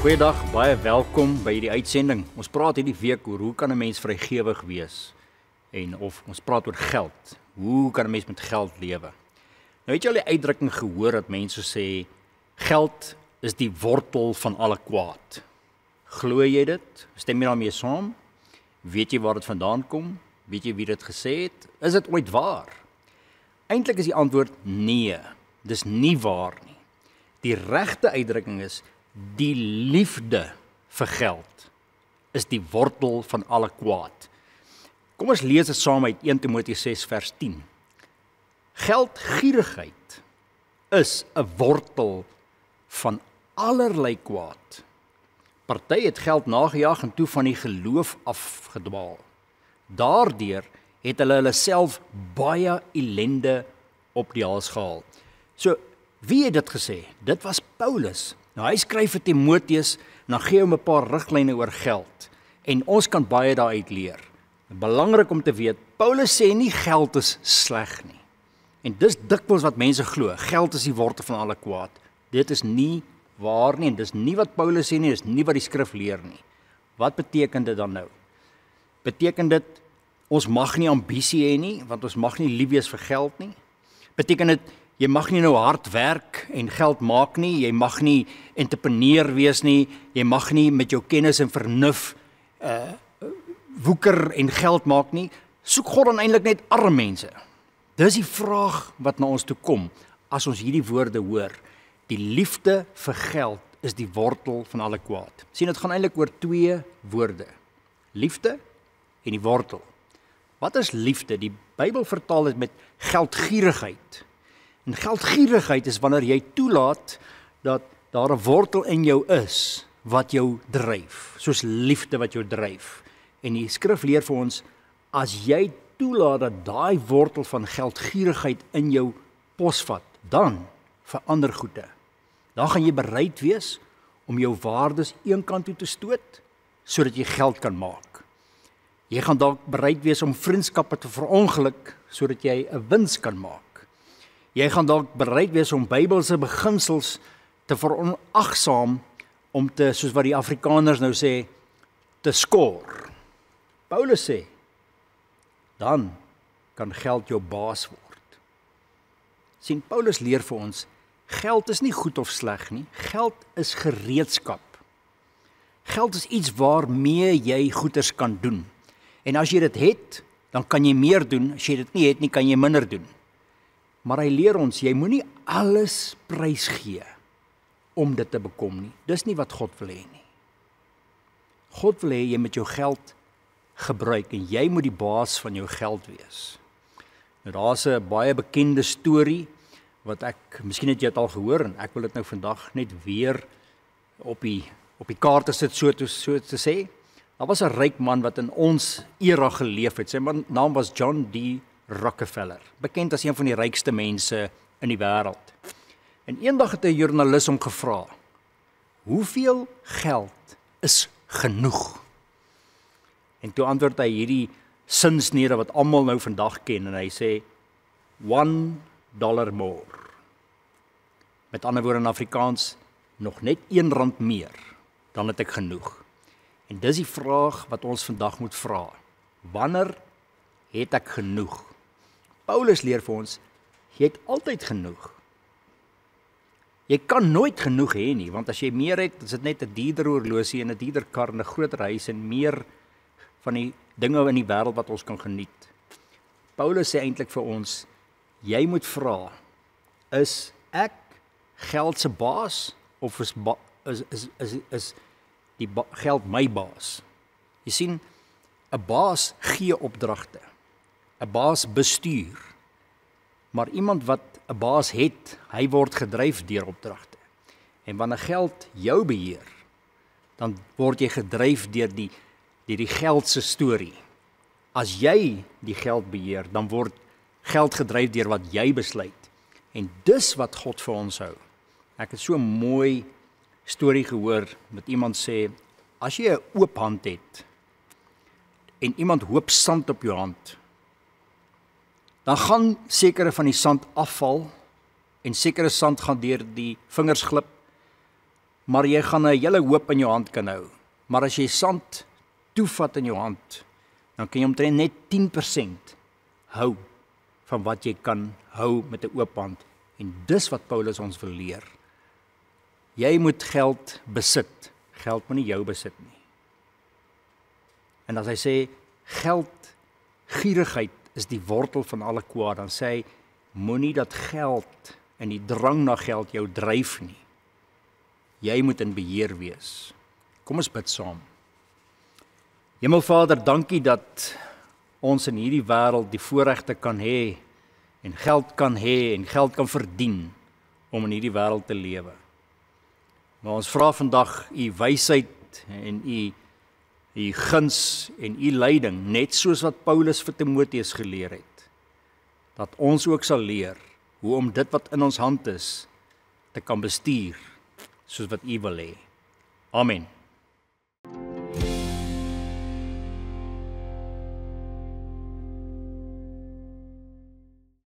Goeiedag, baie welkom by hierdie uitsending. Ons praat hierdie week oor hoe kan 'n mens vrygewig wees en of ons praat oor geld. Hoe kan 'n mens met geld lewe? Nou het jy al die uitdrukking gehoor dat mense sê geld is die wortel van alle kwaad. Glo jy dit? Stem jy daarmee saam? Weet jy waar dit vandaan kom? Weet jy wie dit gesê het? Is dit ooit waar? Eintlik is die antwoord nee. Dis nie waar nie. Die regte uitdrukking is die liefde vir geld is die wortel van alle kwaad. Kom ons lees dit saam uit 1 Timoteus 6 vers 10. Geldgierigheid is 'n wortel van allerlei kwaad. Party het geld nagejaag en toe van die geloof afgedwaal. Daardeur het hulle self baie ellende op die hals gehaal. So, wie het dit gesê? Dit was Paulus. Nou hy skryf vir Timoteus en dan gee hom 'n paar riglyne oor geld. En ons kan baie daaruit leer. Belangrik om te weet, Paulus sê nie geld is sleg nie. En dis dikwels wat mense glo, geld is die wortel van alle kwaad. Dit is nie waar nie en dis nie wat Paulus sê nie, dis nie wat die skrif leer nie. Wat beteken dit dan nou? Beteken dit ons mag nie ambisie hê nie, want ons mag nie lief wees vir geld nie? Beteken dit jy mag nie nou hard werk en geld maak nie, jy mag nie entrepreneur wees nie, jy mag nie met jou kennis en vernuf woeker en geld maak nie? Soek God dan eintlik net arme mense? Dis die vraag wat na ons toe kom as ons hierdie woorde hoor. Die liefde vir geld is die wortel van alle kwaad. Sien, dit gaan eintlik oor twee woorde. Liefde en die wortel. Wat is liefde? Die Bybel vertaal dit met geldgierigheid. En geldgierigheid is wanneer jy toelaat dat daar 'n wortel in jou is wat jou dryf, soos liefde wat jou dryf. En die skrif leer vir ons, as jy toelaat dat daai wortel van geldgierigheid in jou posvat, dan verander goede. Dan gaan jy bereid wees om jou waardes eenkant toe te stoot, sodat jy geld kan maak. Jy gaan dalk bereid wees om vriendskappe te verongeluk, sodat jy 'n wins kan maak. Jy gaan dalk bereid wees om Bybelse beginsels te veronagsaam, om te, soos wat die Afrikaners nou sê, te skor. Paulus sê, dan kan geld jou baas word. Sien, Paulus leer vir ons, geld is nie goed of sleg nie, geld is gereedskap. Geld is iets waarmee jy goeders kan doen. En as jy dit het, dan kan jy meer doen, as jy dit nie het nie, kan jy minder doen. Maar hy leer ons, jy moenie alles prys gee om dit te bekom nie. Dis nie wat God wil hê nie. God wil hê jy met jou geld gebruik en jy moet die baas van jou geld wees. Nou daar's 'n baie bekende storie wat miskien het jy dit al gehoor en ek wil dit nou vandag net weer op die kaarte sit so te sê. Daar was 'n ryk man wat in ons era geleef het. Sy naam was John D. Rockefeller, bekend as een van die rykste mense in die wêreld. En eendag het 'n joernalis hom gevra, hoeveel geld is genoeg? En toe antwoord hy hierdie sinsnede wat almal nou vandag ken en hy sê, $1 more. Met ander woorde in Afrikaans, nog net R1 meer, dan het ek genoeg. En dis die vraag wat ons vandag moet vra. Wanneer het ek genoeg? Paulus leer vir ons, jy het altyd genoeg. Jy kan nooit genoeg hê nie, want as jy meer het, is dit net 'n dierder horlosie en 'n dierder kar en 'n groter huis en meer van die dinge in die wêreld wat ons kan geniet. Paulus sê eintlik vir ons, jy moet vra, is ek geld se baas of is die geld my baas? Jy sien, 'n baas gee opdragte. 'n baas bestuur. Maar iemand wat 'n baas het, hy word gedryf deur opdragte. En wanneer geld jou beheer, dan word jy gedryf deur die geld se storie. As jy die geld beheer, dan word geld gedryf deur wat jy besluit. En dis wat God vir ons hou. Ek het so 'n mooi storie gehoor met iemand sê, as jy 'n oop hand het en iemand hoop sand op jou hand, dan gaan sekere van die sand afval en sekere sand gaan deur die vingers glip, maar jy gaan 'n hele hoop in jou hand kan hou. Maar as jy sand toevat in jou hand, dan kan jy omtrent net 10% hou van wat jy kan hou met 'n oop hand. En dis wat Paulus ons wil leer. Jy moet geld besit. Geld moet nie jou besit nie. En as hy sê, gierigheid is die wortel van alle kwaad, dan sê hy, moenie dat geld en die drang na geld jou dryf nie. Jy moet in beheer wees. Kom ons bid saam. Hemelvader, dankie dat ons in hierdie wêreld die voorregte kan hê en geld kan hê en geld kan verdien om in hierdie wêreld te lewe. Maar ons vra vandag u wysheid en u guns en u leiding, net soos wat Paulus vir Timoteus geleer het, dat ons ook sal leer hoe om dit wat in ons hand is te kan bestuur soos wat u wil hê. Amen.